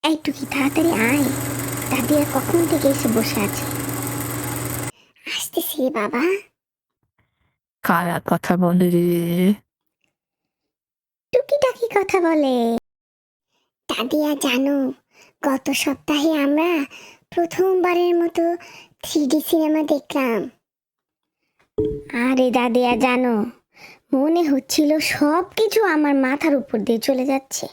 এই টুকি তাড়াতাড়ি আয়, দাদি আর কখন থেকে এসে বসে আছে। আসতেছি রে বাবা। কারা কথা বলে রে? টুকিটাকি কথা বলে। দাদিয়া জানো, গত সপ্তাহে আমরা প্রথমবারের মতো 3D সিনেমা দেখলাম। আরে দাদিয়া জানো, মনে হচ্ছিল সব কিছু আমার মাথার উপর দিয়ে চলে যাচ্ছে।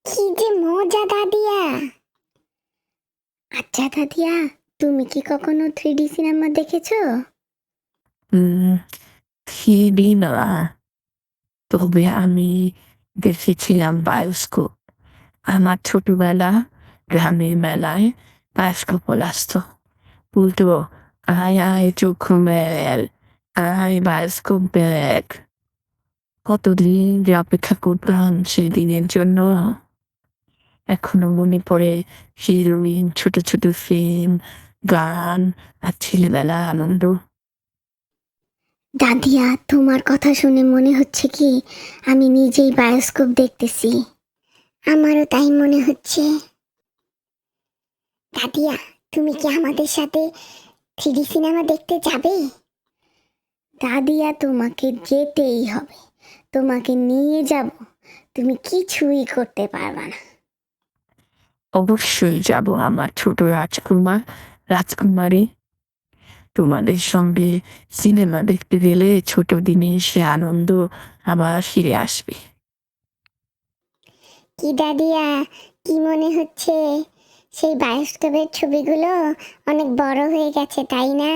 কি যে মজা দাদিয়া। আচ্ছা দাদিয়া, তুমি কি কখনো 3D সিনেমা দেখেছো? থ্রি না, তবে আমি দেখেছিলাম বায়োস্কোপ। আমার ছোটবেলা গ্রামের মেলায় বায়োস্কোপ আসতো। বলতো, আয় আয় চক্ষু মেল, আয় বায়োস্কোপ দেখ। কতদিন যে অপেক্ষা করতাম সেই দিনের জন্য। এখনো মনে পড়ে হিরোইন, ছোট ছোট ফিল্ম, গান আর ছেলেবেলা আনন্দ। দাদিয়া, তোমার কথা শুনে মনে হচ্ছে কি আমি নিজেই বায়োস্কোপ দেখতেছি। আমারও তাই মনে হচ্ছে। দাদিয়া, তুমি কি আমাদের সাথে 3D সিনেমা দেখতে যাবে? দাদিয়া, তোমাকে যেতেই হবে, তোমাকে নিয়ে যাব, তুমি কিছুই করতে পারবা না। অবশ্যই যাব আমার ছোট রাজকুমার, রাজকুমারী। তোমাদের সঙ্গে সিনেমা দেখতে গেলে ছোট দিনে সে আনন্দ আবার ফিরে আসবে। কি দাদিয়া, কি মনে হচ্ছে? সেই বায়োস্কোপের ছবিগুলো অনেক বড় হয়ে গেছে, তাই না?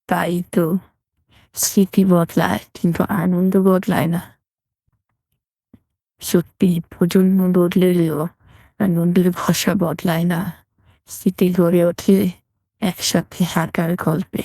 তাই তো, স্মৃতি বদলায় কিন্তু আনন্দ বদলায় না। সত্যি প্রজন্ম বদলেও আনন্দের ভাষা বদলায় না। স্মৃতি গড়ে ওঠে একসাথে হাঁটার গল্পে।